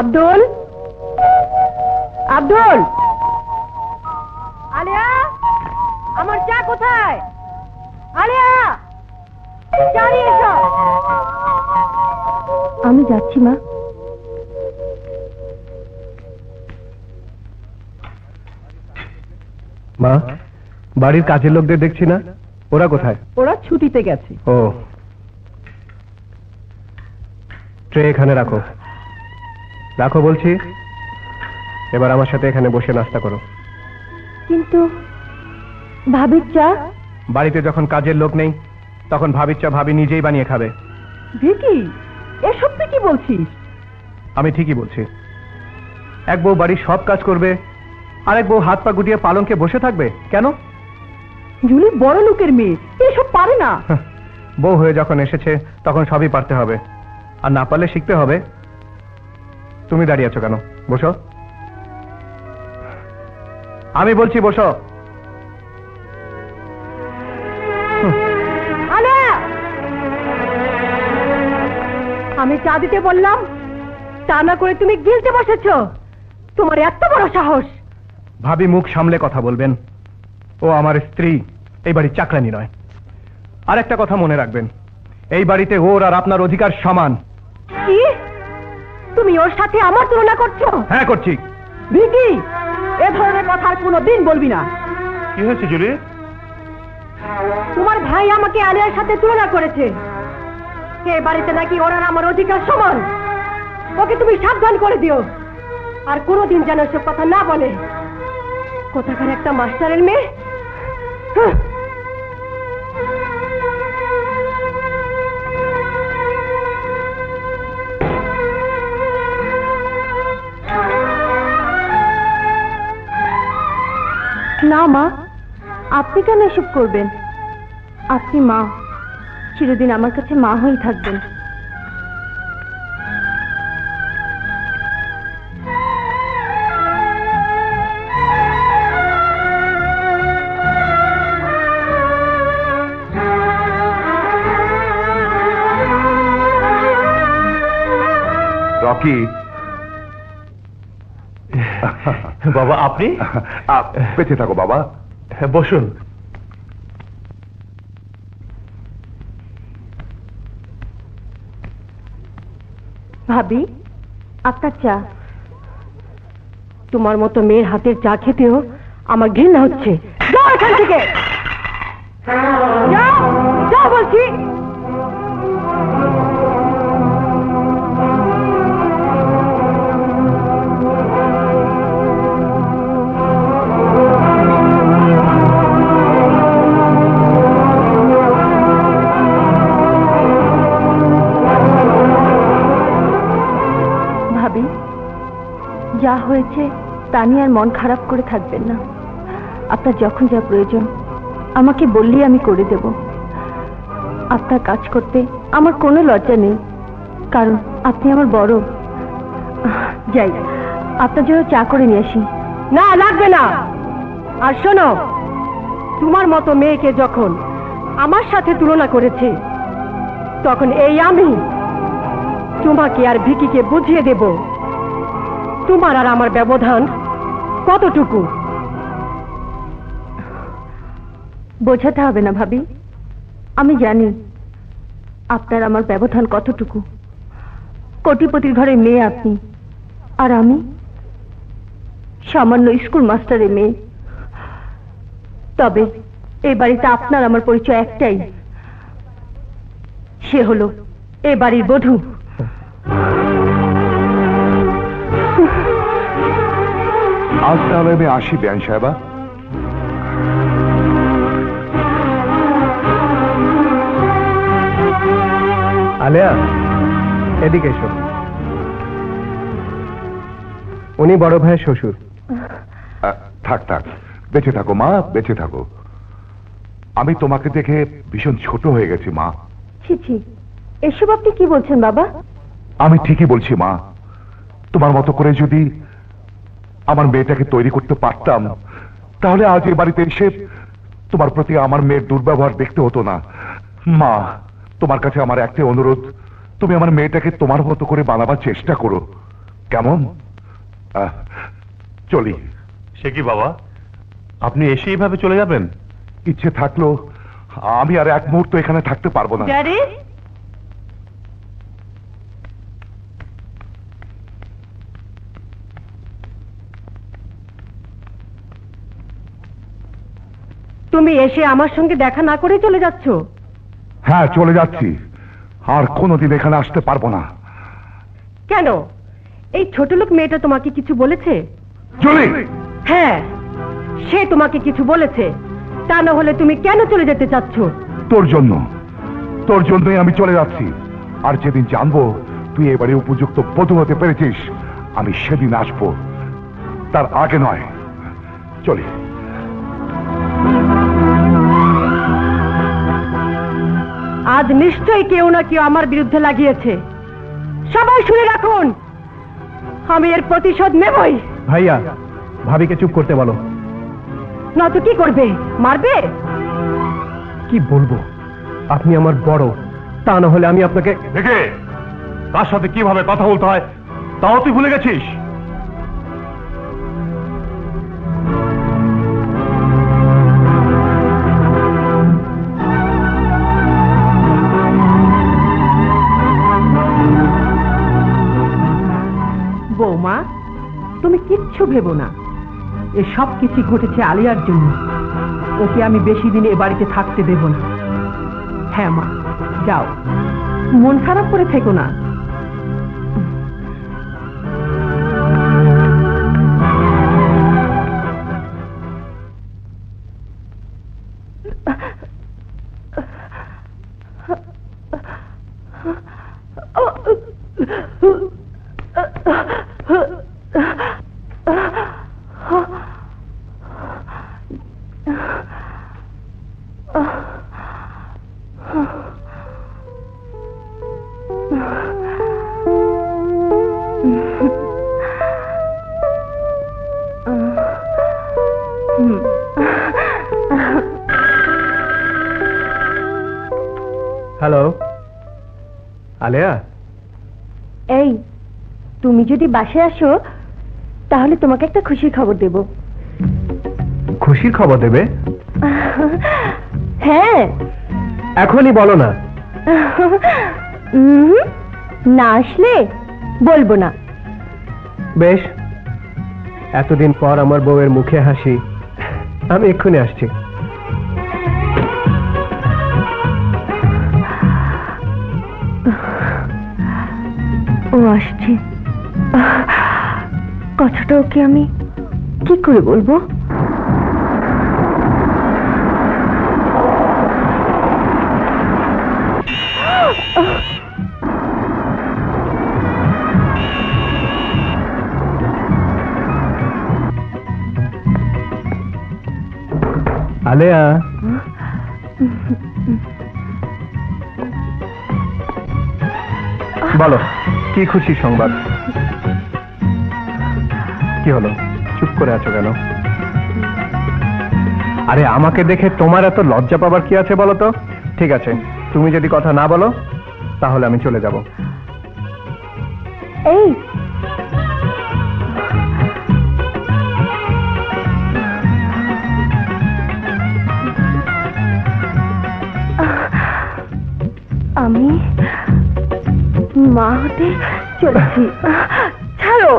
আব্দুল, আব্দুল, আলিয়া, আমার চা কোথায়? আলিয়া, চা নিয়ে এসো। আমি যাচ্ছি মা। মা, বাড়ির কাজের লোকদের দেখছি না, ওরা কোথায়? ওরা ছুটিতে গেছে। ও, ট্রে এখানে রাখো, রাখো বলছি। এবার আমার সাথে এখানে বসে নাস্তা করো। কিন্তু ভাবির চা? বাড়িতে যখন কাজের লোক নেই তখন ভাবির চা ভাবি নিজেই বানিয়ে খাবে। ভিকি, এসব তুই কি বলছিস? আমি ঠিকই বলছি। এক বউ বাড়ির সব কাজ করবে, আরেক বউ হাত পা গুটিয়ে পালঙ্কে বসে থাকবে কেন? জুলি বড় লোকের মেয়ে, এসব পারে না। বউ হয়ে যখন এসেছে তখন সবই পারতে হবে, আর না পারলে শিখতে হবে। তুমি দাঁড়িয়ে আছো কেন? বসো। আমি বলছি বসো। আমি চা দিতে বললাম, তা না করে তুমি গিলতে বসেছো। তোমার এত বড় সাহস! ভাবি মুখ সামলে কথা বলবেন, ও আমার স্ত্রী, এই বাড়ির চাকরানি নয়। আর একটা কথা মনে রাখবেন, এই বাড়িতে ওর আর আপনার অধিকার সমান। কি? তুমি ওর সাথে আমার তুলনা করছো? হ্যাঁ করছি। ভিকি, এ ধরনের কথা আর কোনোদিন বলবি না। কি হয়েছে জুলি? তোমার ভাই আমাকে আলিয়ার সাথে তুলনা করেছে। এই বাড়িতে নাকি ওর আর আমার অধিকার সমান। ওকে তুমি সাবধান করে দিও, আর কোনোদিন যেন সব কথা না বলে। কোথাকার একটা মাস্টারের মেয়ে। না মা, আপনি কেন এসব করবেন? আপনি মা, চিরদিন আমার কাছে মা হয়ে থাকবেন। রকি, বাবা আপনি? বেঁচে থাকো বাবা। বসুন। ভাবি, আপনার চা। তোমার মতো মেয়ের হাতের চা খেতেও আমার ঘৃণা হচ্ছে। যাও এখান থেকে, যাও, যাও বলছি। যা হয়েছে তা নিয়ে আর মন খারাপ করে থাকবেন না। আপনার যখন যা প্রয়োজন আমাকে বললেই আমি করে দেব। আপনার কাজ করতে আমার কোনো লজ্জা নেই, কারণ আপনি আমার বড়। যাই, আপনার জন্য চা করে নিয়ে আসি। না, লাগবে না। আর শোনো, তোমার মতো মেয়েকে যখন আমার সাথে তুলনা করেছে, তখন এই আমি তোমাকে আর ভিকিকে বুঝিয়ে দেব তোমার আর আমার ব্যবধান কতটুকু। বোঝাতে হবে না ভাবি, আমি জানি আপনার আমার ব্যবধান কতটুকু। কোটিপতির ঘরে মেয়ে আপনি, আর আমি সামান্য স্কুল মাস্টারের মেয়ে। তবে এই বাড়িতে আপনার আমার পরিচয় একটাই, সে হলো এ বাড়ির বধূ। আজ তাহলে আমি আসি বেয়ান সাহেবা। আলেয়া, এদিকে এসো। উনি বড় ভাইয়ের শ্বশুর। থাক থাক, বেঁচে থাকো মা, বেঁচে থাকো। আমি তোমাকে দেখে ভীষণ ছোট হয়ে গেছি মা। ছি ছি, এসব আপনি কি বলছেন বাবা? আমি ঠিকই বলছি মা। তোমার মতো করে যদি আমার মেয়েটাকে তৈরি করতে পারতাম, তাহলে আজ এ বাড়িতে এসে তোমার প্রতি আমার মেয়ের দুর্ব্যবহার দেখতে হতো না। মা, তোমার কাছে আমার একটাই অনুরোধ, তুমি আমার মেয়েটাকে তোমার মতো করে বানাবার চেষ্টা করো। কেমন? চলি। সে কি বাবা, আপনি এসে এইভাবে চলে যাবেন? ইচ্ছে থাকলেও আমি আর এক মুহূর্ত এখানে থাকতে পারবো না। ড্যাডি, তুমি এসে আমার সঙ্গে দেখা না করে চলে যাচ্ছ? হ্যাঁ, চলে যাচ্ছি। আর কোনোদিন এখানে আসতে পারবো না। কেন? এই ছোট লোক মেয়েটা তোমাকে কিছু বলেছে? জুলি! হ্যাঁ, সে তোমাকে কিছু বলেছে। তা না হলে তুমি কেন চলে যেতে চাচ্ছ? তোর জন্য, তোর জন্যই আমি চলে যাচ্ছি। আর যেদিন জানবো তুই এবারে উপযুক্ত বধূ হতে পেরেছিস, আমি সেদিন আসবো, তার আগে নয়। চলি। আজ নিশ্চয়ই কেউ না কেউ আমার বিরুদ্ধে লাগিয়েছে। সবাই শুনে রাখুন, আমি এর প্রতিশোধ নেবই। ভাইয়া, ভাবিকে চুপ করতে বলো। না তো কি করবে? মারবে? কি বলবো, আপনি আমার বড়, তা না হলে আমি আপনাকে দেখে তার সাথে কিভাবে কথা বলতে হয় তাও তুই ভুলে গেছিস? বৌমা, তুমি কিচ্ছু ভেবো না। এ সব কিছু ঘটেছে আলিয়ার জন্য। ওকে আমি বেশি দিন এ বাড়িতে থাকতে দেব না। হ্যাঁ মা, যাও, মন খারাপ করে থেকো না। হ্যালো আলেয়া, এই, তুমি যদি বাসায় আসো তাহলে তোমাকে একটা খুশির খবর দেব। খুশির খবর দেবে? হ্যাঁ। এখনই বলো না। না আসলে বলবো না। বেশ, এতদিন পর আমার বউয়ের মুখে হাসি। আমি এক্ষুনি আসছি। ও আসছে। কথাটা ওকে আমি কি করে বলবো? আলেয়া, বলো কি খুশি সংবাদ? কি হলো, চুপ করে আছো কেন? আরে আমাকে দেখে তোমার এত লজ্জা পাবার কি আছে বলো তো? ঠিক আছে, তুমি যদি কথা না বলো তাহলে আমি চলে যাব। এই, আমি মা হতে চলেছি। ছাড়ো।